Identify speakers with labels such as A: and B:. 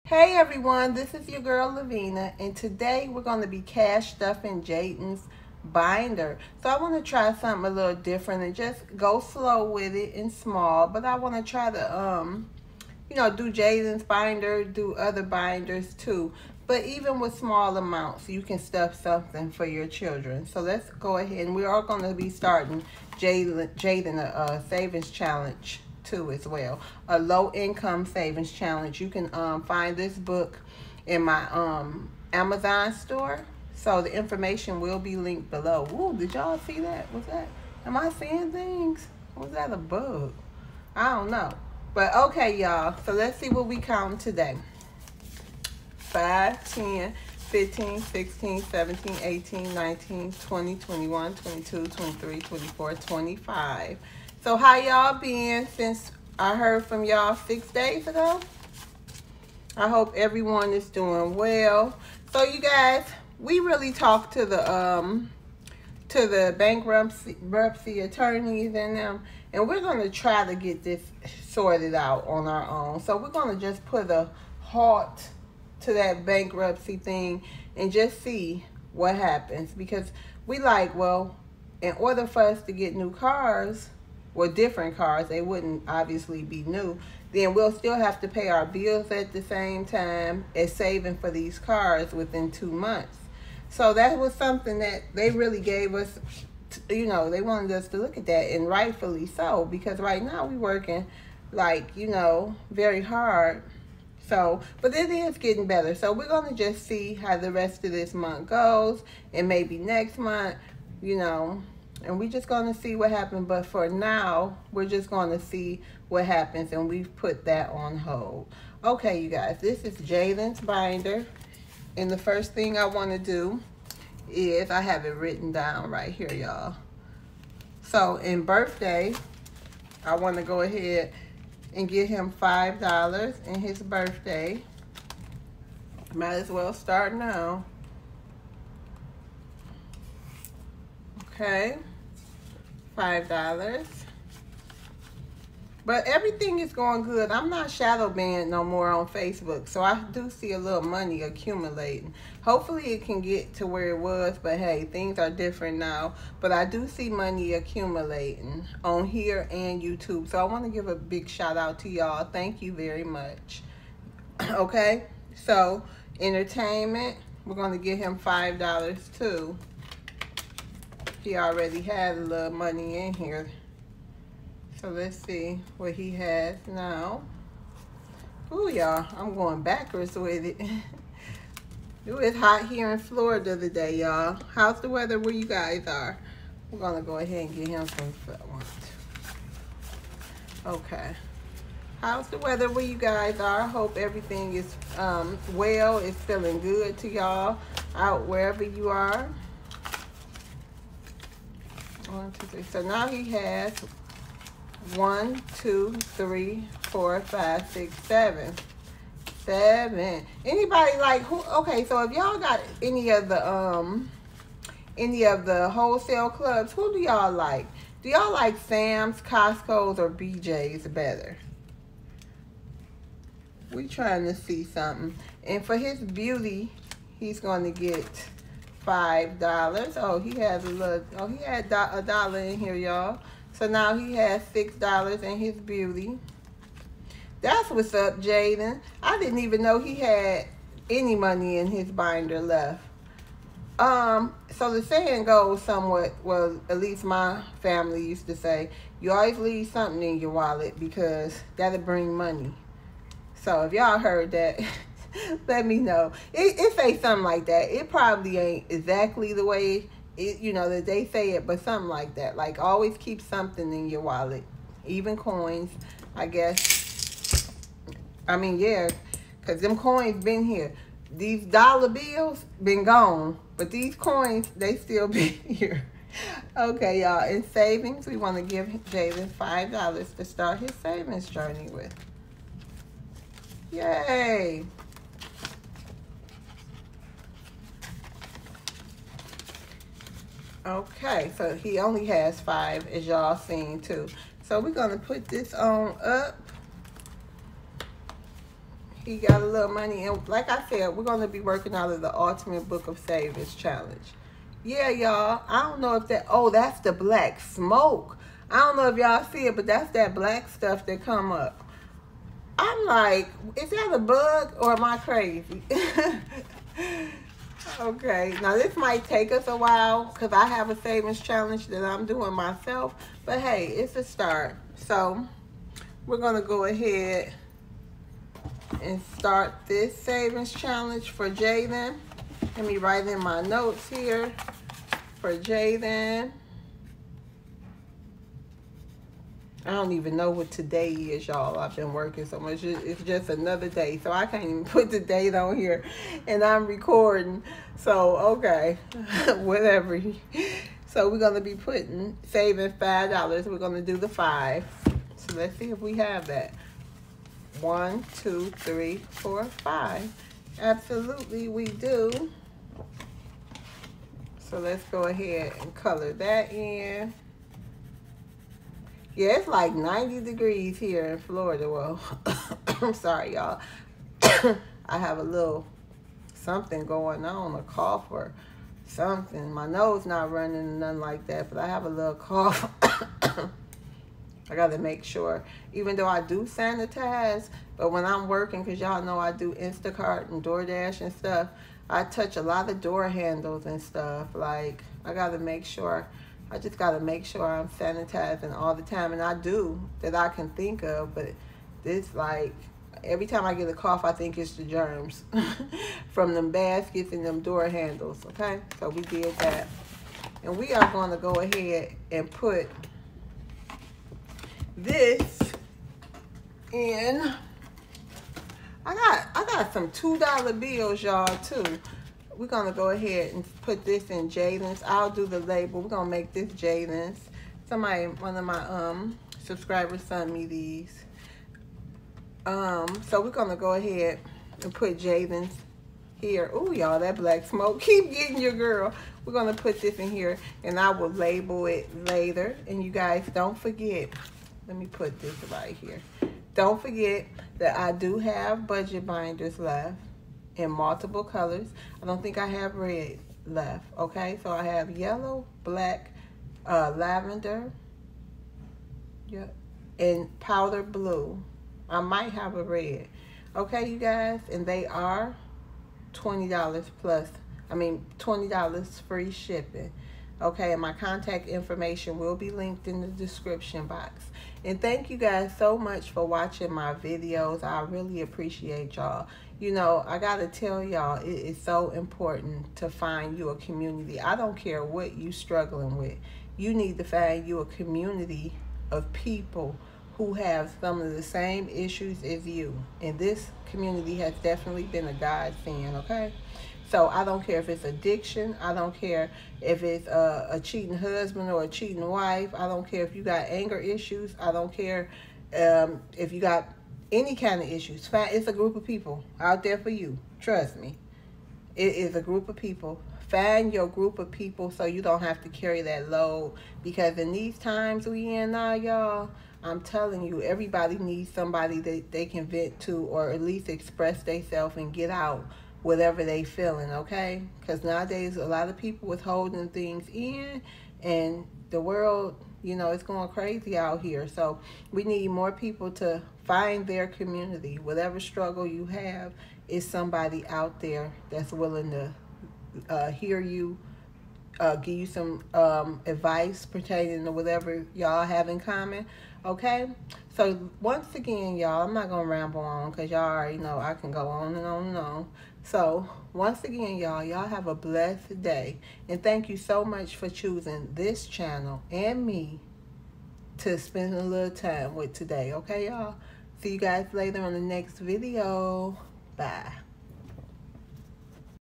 A: Hey everyone, this is your girl Lavina, and today we're going to be cash stuffing Jaden's binder. So I want to try something a little different and just go slow with it and small, but I want to try to do Jaden's binder, do other binders too. But even with small amounts, you can stuff something for your children. So let's go ahead, and we are going to be starting Jaden a savings challenge too as well, a low income savings challenge. You can find this book in my Amazon store, so the information will be linked below. Ooh, did y'all see that? Am I seeing things? Was that a bug? I don't know, but okay y'all, so let's see what we count today. 5, 10, 15, 16, 17, 18, 19, 20, 21, 22, 23, 24, 25. So how y'all been since I heard from y'all 6 days ago? I hope everyone is doing well. So you guys, we really talked to the bankruptcy attorneys and them, and we're going to try to get this sorted out on our own. So we're going to just put a halt to that bankruptcy thing and just see what happens, because we well, in order for us to get new cars, well, different cars, they wouldn't obviously be new, then we'll still have to pay our bills at the same time as saving for these cars within 2 months. So that was something that they really gave us, they wanted us to look at that, and rightfully so, because right now we're working very hard. So, but it is getting better. So we're going to just see how the rest of this month goes, and maybe next month, and we're just going to see what happens. But for now, we're just going to see what happens, and we've put that on hold. Okay, you guys, this is Jaden's binder, and the first thing I want to do is, I have it written down right here, y'all. So in birthday, I want to go ahead and give him $5 in his birthday. Might as well start now. Okay, $5. But everything is going good. I'm not shadow banned no more on Facebook, so I do see a little money accumulating. Hopefully it can get to where it was, but hey, things are different now. But I do see money accumulating on here and YouTube, so I want to give a big shout out to y'all. Thank you very much. Okay, so entertainment, we're going to give him $5 too. He already had a little money in here. So let's see what he has now. Ooh, y'all, I'm going backwards with it. It was hot here in Florida today, y'all. How's the weather where you guys are? We're going to go ahead and get him some food. Okay. How's the weather where you guys are? I hope everything is well. It's feeling good to y'all out wherever you are. 1, 2, 3. So now he has 1, 2, 3, 4, 5, 6, 7. 7. Anybody who? Okay, so if y'all got any of the wholesale clubs, who do y'all like? Do y'all like Sam's, Costco's, or BJ's better? We trying to see something. And for his beauty, he's going to get $5. Oh, he has a little. Oh, he had $1 in here, y'all. So now he has $6 in his beauty. That's what's up, Jaden. I didn't even know he had any money in his binder left. So the saying goes somewhat, well, at least my family used to say, you always leave something in your wallet because that'll bring money. So if y'all heard that, let me know. It say something like that. It probably ain't exactly the way that they say it, but something like that. Like, always keep something in your wallet, even coins, I guess. I mean, yeah, because them coins been here. These dollar bills been gone, but these coins, they still be here. Okay, y'all, in savings, we want to give Jaden $5 to start his savings journey with. Yay. Okay, so he only has 5, as y'all seen too. So we're going to put this on up. he got a little money. And like I said, we're going to be working out of the Ultimate Book of Savings Challenge. Yeah, y'all. I don't know if that... Oh, that's the black smoke. I don't know if y'all see it, but that's that black stuff that come up. I'm like, is that a bug or am I crazy? Okay, now this might take us a while because I have a savings challenge that I'm doing myself. But hey, it's a start. So we're going to go ahead and start this savings challenge for Jaden. Let me write in my notes here for Jaden. I don't even know what today is, y'all. I've been working so much. It's just another day. So I can't even put the date on here. And I'm recording. So, okay. Whatever. So we're going to be saving $5. We're going to do the 5. So let's see if we have that. 1, 2, 3, 4, 5. Absolutely we do. So let's go ahead and color that in. Yeah, it's like 90 degrees here in Florida. Well, I'm sorry, y'all. I have a little something going on, a cough or something. My nose not running and nothing like that, but I have a little cough. I got to make sure, even though I do sanitize, but when I'm working, because y'all know I do Instacart and DoorDash and stuff, I touch a lot of door handles and stuff. Like, I got to make sure... I just got to make sure I'm sanitizing all the time. And I do, that I can think of. But this, like, every time I get a cough, I think it's the germs from them baskets and them door handles, okay? So we did that. And we are going to go ahead and put this in. I got some $2 bills, y'all, too. We're going to go ahead and put this in Jaden's. I'll do the label. We're going to make this Jaden's. One of my subscribers sent me these. So we're going to go ahead and put Jaden's here. Ooh, y'all, that black smoke. Keep getting your girl. We're going to put this in here, and I will label it later. And you guys, don't forget. Let me put this right here. Don't forget that I do have budget binders left in multiple colors. I don't think I have red left, okay? So I have yellow, black, lavender, yep, and powder blue. I might have a red, okay, you guys? And they are $20 plus, $20 free shipping, okay? And my contact information will be linked in the description box. And thank you guys so much for watching my videos. I really appreciate y'all. You know, I gotta tell y'all, it is so important to find you a community. I don't care what you struggling with. You need to find you a community of people who have some of the same issues as you. And this community has definitely been a godsend, okay? So I don't care if it's addiction. I don't care if it's a cheating husband or a cheating wife. I don't care if you got anger issues. I don't care if you got any kind of issues. It's a group of people out there for you. Trust me. It is a group of people. Find your group of people so you don't have to carry that load. Because in these times we in now, y'all, I'm telling you, everybody needs somebody that they can vent to or at least express themselves and get out whatever they feeling, okay? Because nowadays a lot of people is holding things in, and the world, you know, it's going crazy out here. So we need more people to find their community. Whatever struggle you have, is somebody out there that's willing to hear you, give you some advice pertaining to whatever y'all have in common, okay? So once again, y'all, I'm not going to ramble on because y'all already know I can go on and on and on. So once again, y'all have a blessed day. And thank you so much for choosing this channel and me to spend a little time with today, okay, y'all? See you guys later on the next video. Bye.